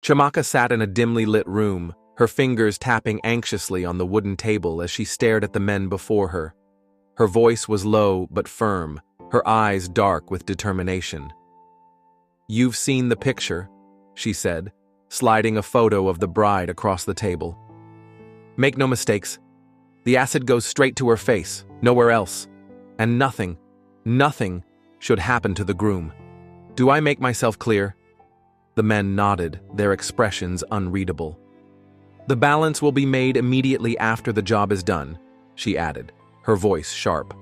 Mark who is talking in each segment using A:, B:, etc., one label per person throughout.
A: Chiamaka sat in a dimly lit room, her fingers tapping anxiously on the wooden table as she stared at the men before her. Her voice was low but firm, her eyes dark with determination. "You've seen the picture," she said, sliding a photo of the bride across the table. "Make no mistakes. The acid goes straight to her face, nowhere else. And nothing should happen to the groom. Do I make myself clear?" The men nodded, their expressions unreadable. "The balance will be made immediately after the job is done," she added, her voice sharp.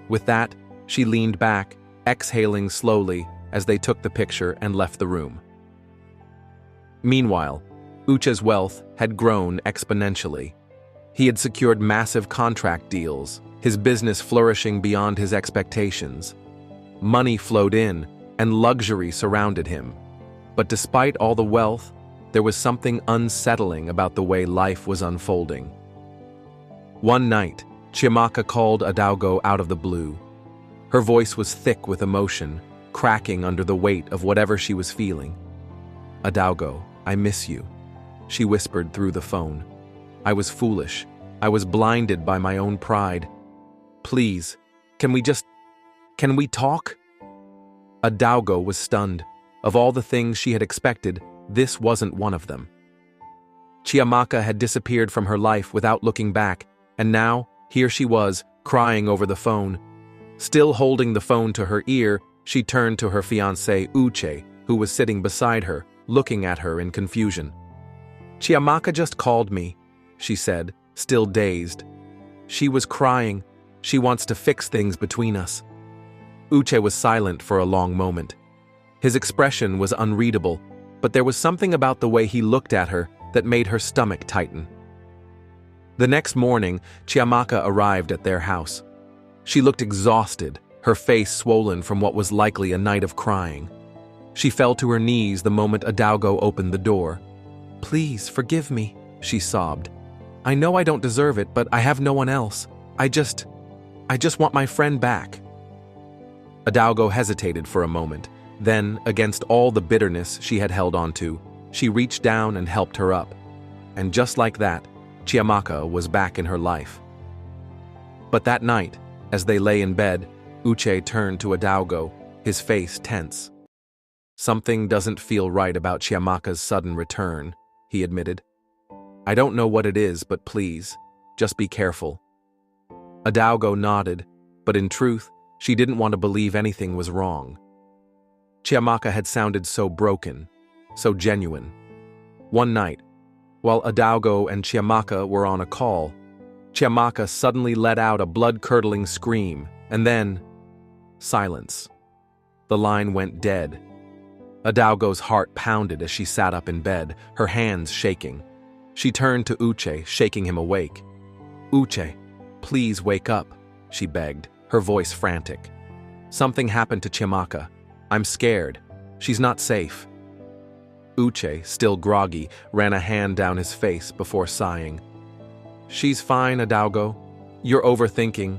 A: With that, she leaned back, exhaling slowly as they took the picture and left the room. Meanwhile, Uche's wealth had grown exponentially. He had secured massive contract deals, his business flourishing beyond his expectations. Money flowed in, and luxury surrounded him. But despite all the wealth, there was something unsettling about the way life was unfolding. One night, Chiamaka called Adaugo out of the blue. Her voice was thick with emotion, cracking under the weight of whatever she was feeling. "Adaugo, I miss you," she whispered through the phone. "I was foolish. I was blinded by my own pride. Please, can we talk?" Adaugo was stunned. Of all the things she had expected, this wasn't one of them. Chiamaka had disappeared from her life without looking back, and now, here she was, crying over the phone. Still holding the phone to her ear, she turned to her fiancé, Uche, who was sitting beside her, looking at her in confusion. "Chiamaka just called me," she said, still dazed. "She was crying. She wants to fix things between us." Uche was silent for a long moment. His expression was unreadable, but there was something about the way he looked at her that made her stomach tighten. The next morning, Chiamaka arrived at their house. She looked exhausted, her face swollen from what was likely a night of crying. She fell to her knees the moment Adaugo opened the door. "Please, forgive me," she sobbed. "I know I don't deserve it, but I have no one else. I just want my friend back." Adaugo hesitated for a moment. Then, against all the bitterness she had held onto, she reached down and helped her up. And just like that, Chiamaka was back in her life. But that night, as they lay in bed, Uche turned to Adaugo, his face tense. "Something doesn't feel right about Chiamaka's sudden return," he admitted. "I don't know what it is, but please, just be careful." Adaugo nodded, but in truth, she didn't want to believe anything was wrong. Chiamaka had sounded so broken, so genuine. One night, while Adaugo and Chiamaka were on a call, Chiamaka suddenly let out a blood-curdling scream, and then silence. The line went dead. Adaugo's heart pounded as she sat up in bed, her hands shaking. She turned to Uche, shaking him awake. "Uche, please wake up," she begged, her voice frantic. "Something happened to Chiamaka. I'm scared. She's not safe." Uche, still groggy, ran a hand down his face before sighing. "She's fine, Adaugo. You're overthinking."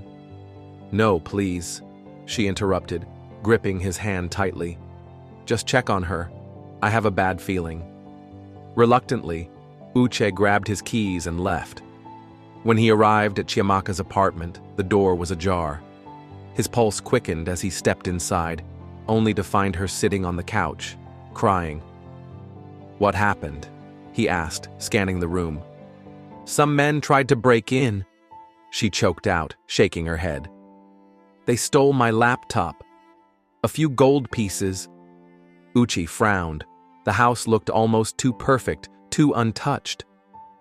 A: "No, please," she interrupted, gripping his hand tightly. "Just check on her. I have a bad feeling." Reluctantly, Uche grabbed his keys and left. When he arrived at Chiamaka's apartment, the door was ajar. His pulse quickened as he stepped inside, only to find her sitting on the couch, crying. "What happened?" he asked, scanning the room. "Some men tried to break in," she choked out, shaking her head. "They stole my laptop. A few gold pieces." Uche frowned. The house looked almost too perfect, too untouched.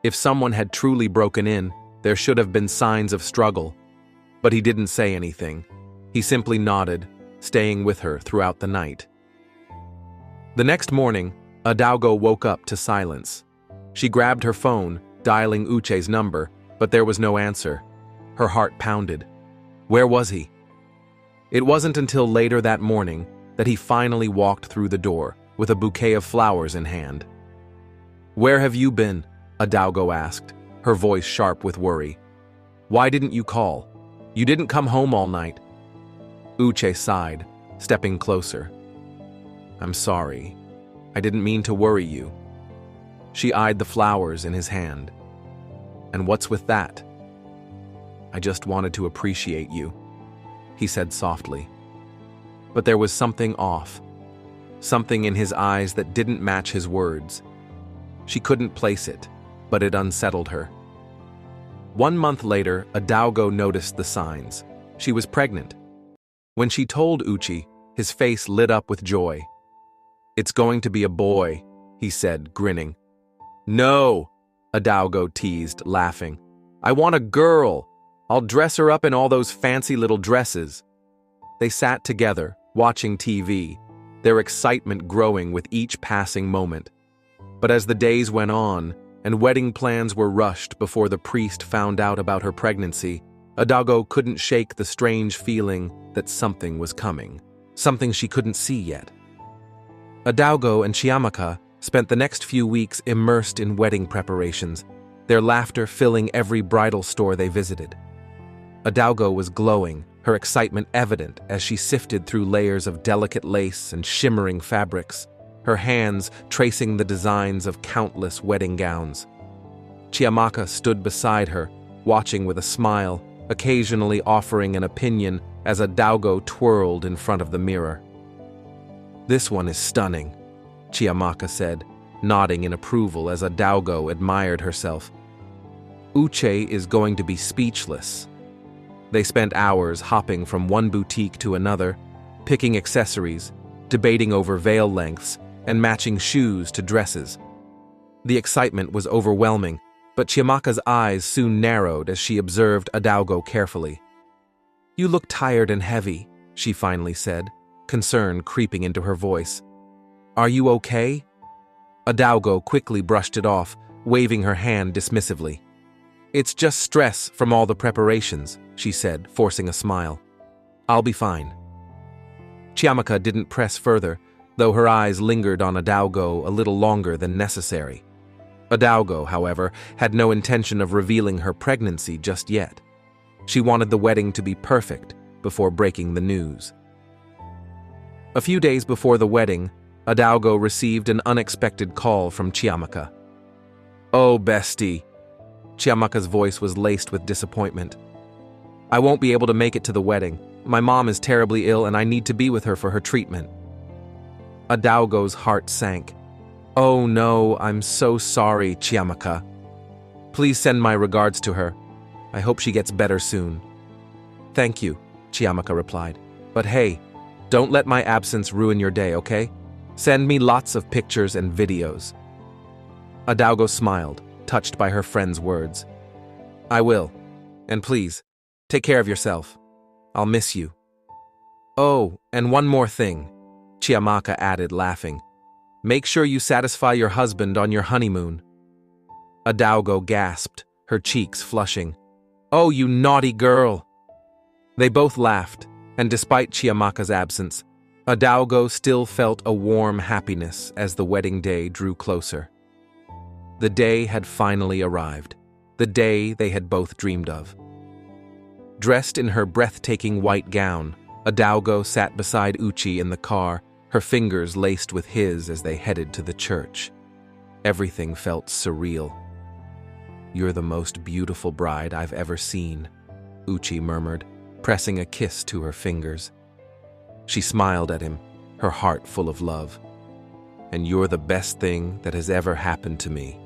A: If someone had truly broken in, there should have been signs of struggle. But he didn't say anything. He simply nodded, staying with her throughout the night. The next morning, Adaugo woke up to silence. She grabbed her phone, dialing Uche's number, but there was no answer. Her heart pounded. Where was he? It wasn't until later that morning that he finally walked through the door, with a bouquet of flowers in hand. "Where have you been?" Adaugo asked, her voice sharp with worry. "Why didn't you call? You didn't come home all night." Uche sighed, stepping closer. "I'm sorry. I didn't mean to worry you. She eyed the flowers in his hand. "And what's with that?" "I just wanted to appreciate you," he said softly. But there was something off, something in his eyes that didn't match his words. She couldn't place it, but it unsettled her. 1 month later, Adaugo noticed the signs. She was pregnant. When she told Uche, his face lit up with joy. "It's going to be a boy," he said, grinning. "No," Adaugo teased, laughing. "I want a girl. I'll dress her up in all those fancy little dresses." They sat together, watching TV, their excitement growing with each passing moment. But as the days went on, and wedding plans were rushed before the priest found out about her pregnancy, Adaugo couldn't shake the strange feeling that something was coming, something she couldn't see yet. Adaugo and Chiamaka spent the next few weeks immersed in wedding preparations, their laughter filling every bridal store they visited. Adaugo was glowing, her excitement evident as she sifted through layers of delicate lace and shimmering fabrics, her hands tracing the designs of countless wedding gowns. Chiamaka stood beside her, watching with a smile, occasionally offering an opinion as Adaugo twirled in front of the mirror. "This one is stunning," Chiamaka said, nodding in approval as Adaugo admired herself. "Uche is going to be speechless." They spent hours hopping from one boutique to another, picking accessories, debating over veil lengths, and matching shoes to dresses. The excitement was overwhelming, but Chiamaka's eyes soon narrowed as she observed Adaugo carefully. "You look tired and heavy," she finally said, concern creeping into her voice. "Are you okay?" Adaugo quickly brushed it off, waving her hand dismissively. "It's just stress from all the preparations," she said, forcing a smile. "I'll be fine." Chiamaka didn't press further, though her eyes lingered on Adaugo a little longer than necessary. Adaugo, however, had no intention of revealing her pregnancy just yet. She wanted the wedding to be perfect before breaking the news. A few days before the wedding, Adaugo received an unexpected call from Chiamaka. "Oh, bestie." Chiamaka's voice was laced with disappointment. "I won't be able to make it to the wedding. My mom is terribly ill and I need to be with her for her treatment." Adaugo's heart sank. "Oh no, I'm so sorry, Chiamaka. Please send my regards to her. I hope she gets better soon." "Thank you," Chiamaka replied. "But hey, don't let my absence ruin your day, okay? Send me lots of pictures and videos." Adaugo smiled, touched by her friend's words. "I will. And please, take care of yourself. I'll miss you." "Oh, and one more thing," Chiamaka added, laughing. "Make sure you satisfy your husband on your honeymoon." Adaugo gasped, her cheeks flushing. "Oh, you naughty girl!" They both laughed, and despite Chiamaka's absence, Adaugo still felt a warm happiness as the wedding day drew closer. The day had finally arrived, the day they had both dreamed of. Dressed in her breathtaking white gown, Adaugo sat beside Uche in the car, her fingers laced with his as they headed to the church. Everything felt surreal. "You're the most beautiful bride I've ever seen," Uche murmured, pressing a kiss to her fingers. She smiled at him, her heart full of love. "And you're the best thing that has ever happened to me."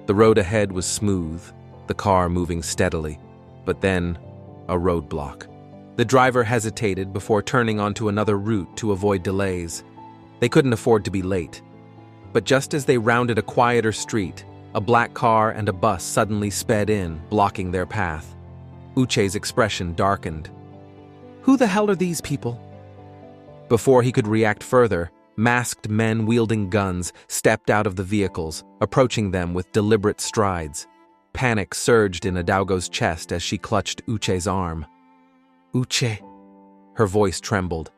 A: The road ahead was smooth, the car moving steadily, but then a roadblock. The driver hesitated before turning onto another route to avoid delays. They couldn't afford to be late. But just as they rounded a quieter street, a black car and a bus suddenly sped in, blocking their path. Uche's expression darkened. "Who the hell are these people?" Before he could react further, masked men wielding guns stepped out of the vehicles, approaching them with deliberate strides. Panic surged in Adaugo's chest as she clutched Uche's arm. "Uche." Her voice trembled.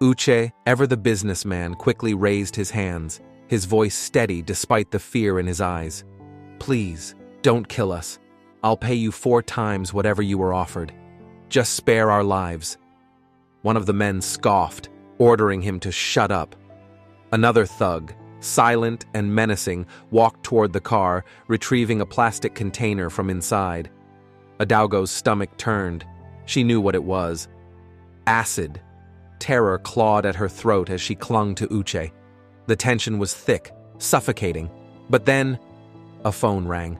A: Uche, ever the businessman, quickly raised his hands, his voice steady despite the fear in his eyes. "Please, don't kill us. I'll pay you 4 times whatever you were offered. Just spare our lives." One of the men scoffed, ordering him to shut up. Another thug, silent and menacing, walked toward the car, retrieving a plastic container from inside. Adaugo's stomach turned. She knew what it was. Acid. Terror clawed at her throat as she clung to Uche. The tension was thick, suffocating. But then, a phone rang.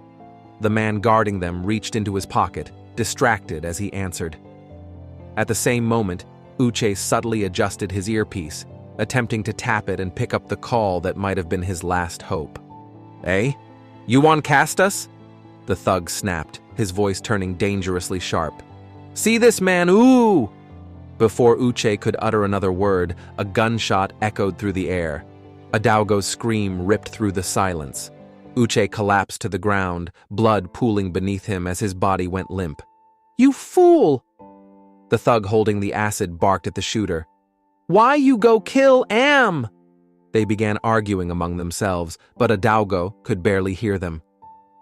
A: The man guarding them reached into his pocket, distracted as he answered. At the same moment, Uche subtly adjusted his earpiece, attempting to tap it and pick up the call that might have been his last hope. "Eh? You want cast us?" The thug snapped, his voice turning dangerously sharp. "See this man, ooh!" Before Uche could utter another word, a gunshot echoed through the air. Adaugo's scream ripped through the silence. Uche collapsed to the ground, blood pooling beneath him as his body went limp. "You fool!" The thug holding the acid barked at the shooter. "Why you go kill Am?" They began arguing among themselves, but Adaugo could barely hear them.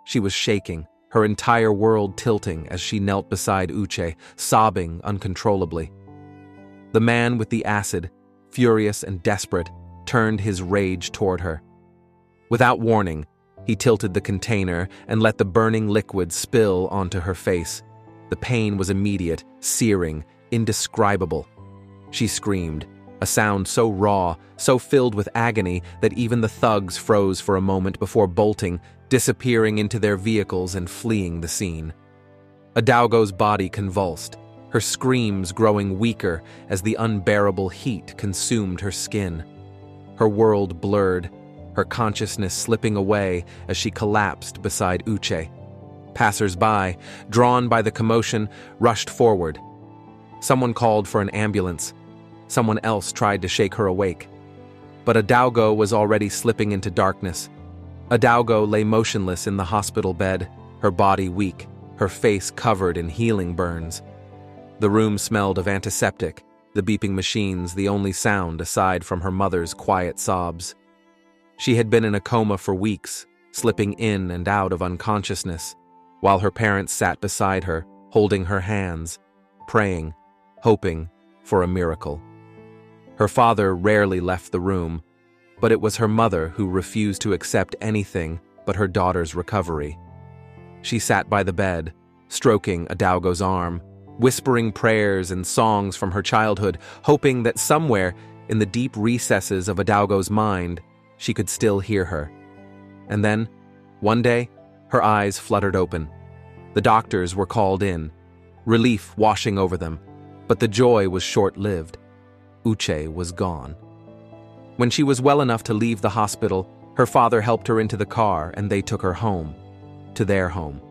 A: She was shaking, her entire world tilting as she knelt beside Uche, sobbing uncontrollably. The man with the acid, furious and desperate, turned his rage toward her. Without warning, he tilted the container and let the burning liquid spill onto her face. The pain was immediate, searing, indescribable. She screamed, a sound so raw, so filled with agony that even the thugs froze for a moment before bolting, disappearing into their vehicles and fleeing the scene. Adaugo's body convulsed, her screams growing weaker as the unbearable heat consumed her skin. Her world blurred, her consciousness slipping away as she collapsed beside Uche. Passers-by, drawn by the commotion, rushed forward. Someone called for an ambulance. Someone else tried to shake her awake. But Adaugo was already slipping into darkness. Adaugo lay motionless in the hospital bed, her body weak, her face covered in healing burns. The room smelled of antiseptic, the beeping machines the only sound aside from her mother's quiet sobs. She had been in a coma for weeks, slipping in and out of unconsciousness, while her parents sat beside her, holding her hands, praying, hoping for a miracle. Her father rarely left the room, but it was her mother who refused to accept anything but her daughter's recovery. She sat by the bed, stroking Adaugo's arm, whispering prayers and songs from her childhood, hoping that somewhere in the deep recesses of Adaugo's mind, she could still hear her. And then, one day, her eyes fluttered open. The doctors were called in, relief washing over them, but the joy was short-lived. Uche was gone. When she was well enough to leave the hospital, her father helped her into the car and they took her home, to their home.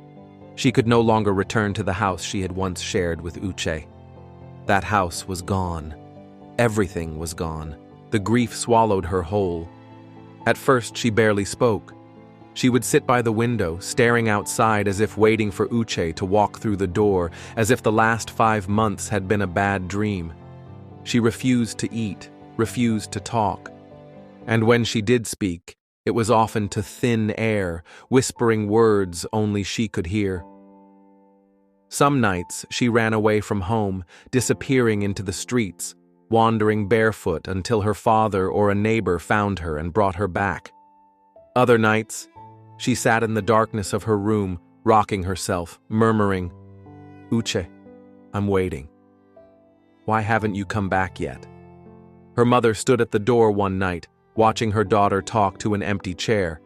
A: She could no longer return to the house she had once shared with Uche. That house was gone. Everything was gone. The grief swallowed her whole. At first, she barely spoke. She would sit by the window, staring outside as if waiting for Uche to walk through the door, as if the last 5 months had been a bad dream. She refused to eat, refused to talk. And when she did speak, it was often to thin air, whispering words only she could hear. Some nights, she ran away from home, disappearing into the streets, wandering barefoot until her father or a neighbor found her and brought her back. Other nights, she sat in the darkness of her room, rocking herself, murmuring, "Uche, I'm waiting. Why haven't you come back yet?" Her mother stood at the door one night, watching her daughter talk to an empty chair.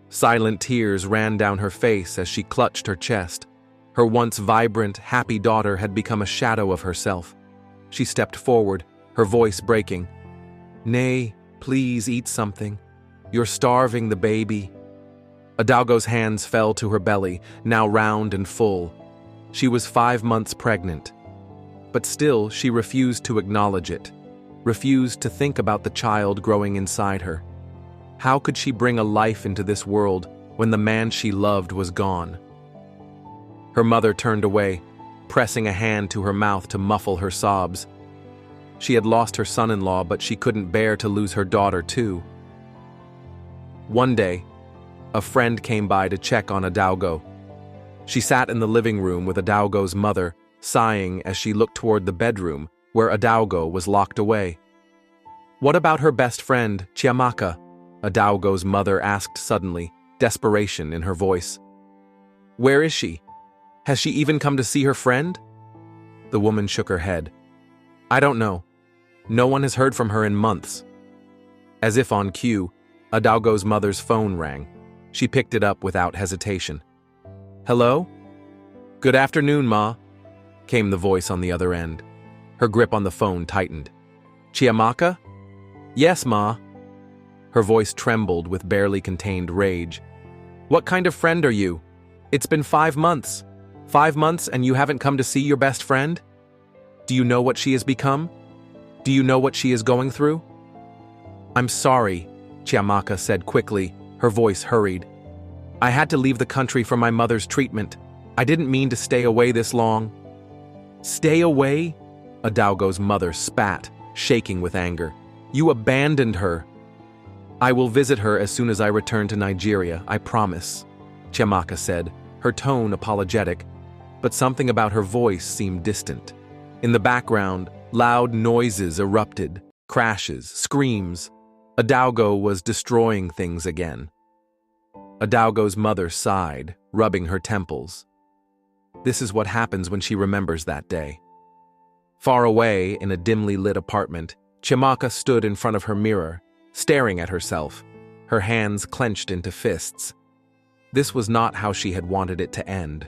A: Silent tears ran down her face as she clutched her chest. Her once vibrant, happy daughter had become a shadow of herself. She stepped forward, her voice breaking. "Nay, please eat something. You're starving the baby." Adaugo's hands fell to her belly, now round and full. She was 5 months pregnant. But still, she refused to acknowledge it, refused to think about the child growing inside her. How could she bring a life into this world when the man she loved was gone? Her mother turned away, pressing a hand to her mouth to muffle her sobs. She had lost her son-in-law, but she couldn't bear to lose her daughter too. One day, a friend came by to check on Adaugo. She sat in the living room with Adaugo's mother, sighing as she looked toward the bedroom where Adaugo was locked away. "What about her best friend, Chiamaka?" Adaugo's mother asked suddenly, desperation in her voice. Where is she? Has she even come to see her friend? The woman shook her head. I don't know. No one has heard from her in months. As if on cue, Adaugo's mother's phone rang. She picked it up without hesitation. Hello? Good afternoon, Ma, came the voice on the other end. Her grip on the phone tightened. Chiamaka? Yes, Ma. Her voice trembled with barely contained rage. What kind of friend are you? It's been 5 months. 5 months and you haven't come to see your best friend? Do you know what she has become? Do you know what she is going through? I'm sorry, Chiamaka said quickly, her voice hurried. I had to leave the country for my mother's treatment. I didn't mean to stay away this long. Stay away? Adaugo's mother spat, shaking with anger. You abandoned her. I will visit her as soon as I return to Nigeria, I promise, Chiamaka said, her tone apologetic, but something about her voice seemed distant. In the background, loud noises erupted, crashes, screams. Adaugo was destroying things again. Adaugo's mother sighed, rubbing her temples. This is what happens when she remembers that day. Far away, in a dimly lit apartment, Chiamaka stood in front of her mirror, staring at herself, her hands clenched into fists. This was not how she had wanted it to end.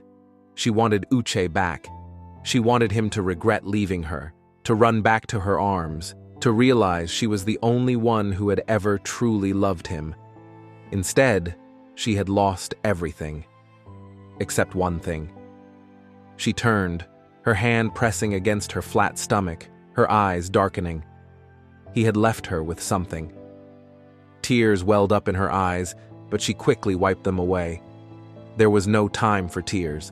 A: She wanted Uche back. She wanted him to regret leaving her, to run back to her arms, to realize she was the only one who had ever truly loved him. Instead, she had lost everything. Except one thing. She turned, her hand pressing against her flat stomach, her eyes darkening. He had left her with something. Tears welled up in her eyes, but she quickly wiped them away. There was no time for tears.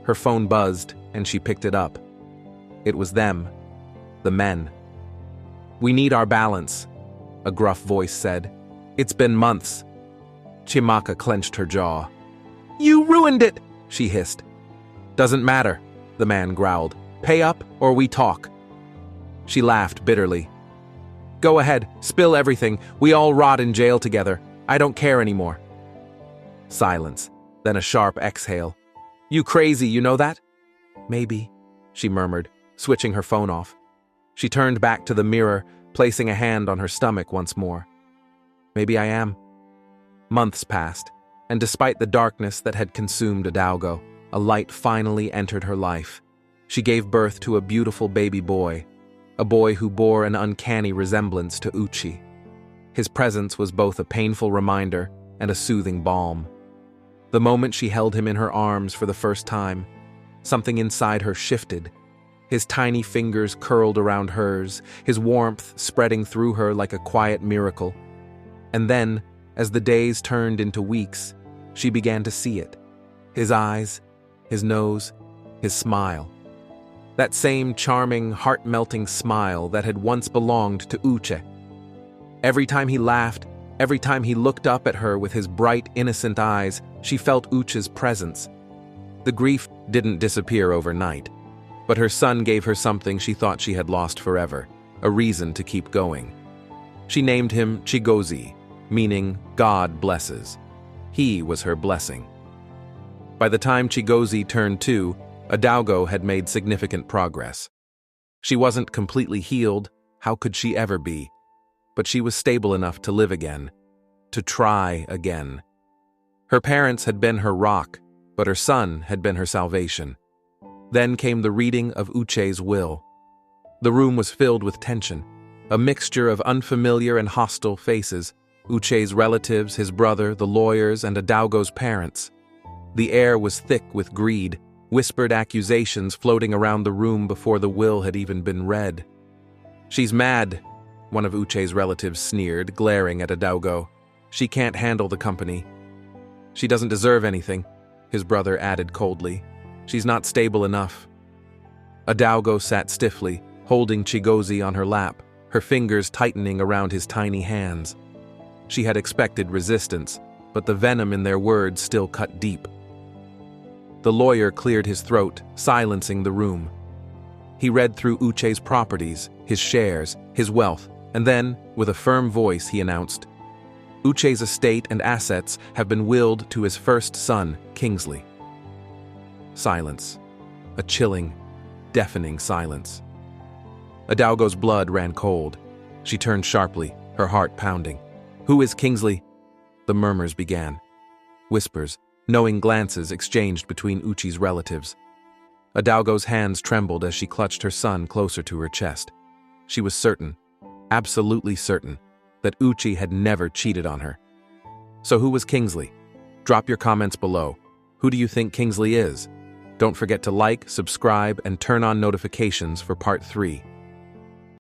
A: Her phone buzzed, and she picked it up. It was them, the men. We need our balance, a gruff voice said. It's been months. Chiamaka clenched her jaw. You ruined it, she hissed. Doesn't matter, the man growled. Pay up or we talk. She laughed bitterly. Go ahead, spill everything. We all rot in jail together. I don't care anymore. Silence, then a sharp exhale. You crazy, you know that? Maybe, she murmured, switching her phone off. She turned back to the mirror, placing a hand on her stomach once more. Maybe I am. Months passed, and despite the darkness that had consumed Adaugo, a light finally entered her life. She gave birth to a beautiful baby boy, a boy who bore an uncanny resemblance to Uche. His presence was both a painful reminder and a soothing balm. The moment she held him in her arms for the first time, something inside her shifted. His tiny fingers curled around hers, his warmth spreading through her like a quiet miracle. And then, as the days turned into weeks, she began to see it. His eyes, his nose, his smile. That same charming, heart-melting smile that had once belonged to Uche. Every time he laughed, every time he looked up at her with his bright, innocent eyes, she felt Uche's presence. The grief didn't disappear overnight, but her son gave her something she thought she had lost forever, a reason to keep going. She named him Chigozie, meaning God blesses. He was her blessing. By the time Chigozie turned 2, Adaugo had made significant progress. She wasn't completely healed, how could she ever be? But she was stable enough to live again, to try again. Her parents had been her rock, but her son had been her salvation. Then came the reading of Uche's will. The room was filled with tension, a mixture of unfamiliar and hostile faces, Uche's relatives, his brother, the lawyers, and Adaugo's parents. The air was thick with greed, whispered accusations floating around the room before the will had even been read. She's mad, one of Uche's relatives sneered, glaring at Adaugo. She can't handle the company. She doesn't deserve anything, his brother added coldly. She's not stable enough. Adaugo sat stiffly, holding Chigozie on her lap, her fingers tightening around his tiny hands. She had expected resistance, but the venom in their words still cut deep. The lawyer cleared his throat, silencing the room. He read through Uche's properties, his shares, his wealth, and then, with a firm voice, he announced, Uche's estate and assets have been willed to his first son, Kingsley. Silence. A chilling, deafening silence. Adaugo's blood ran cold. She turned sharply, her heart pounding. "Who is Kingsley?" The murmurs began. Whispers, knowing glances exchanged between Uche's relatives. Adaugo's hands trembled as she clutched her son closer to her chest. She was certain, absolutely certain, that Uche had never cheated on her. So who was Kingsley? Drop your comments below. Who do you think Kingsley is? Don't forget to like, subscribe, and turn on notifications for part 3.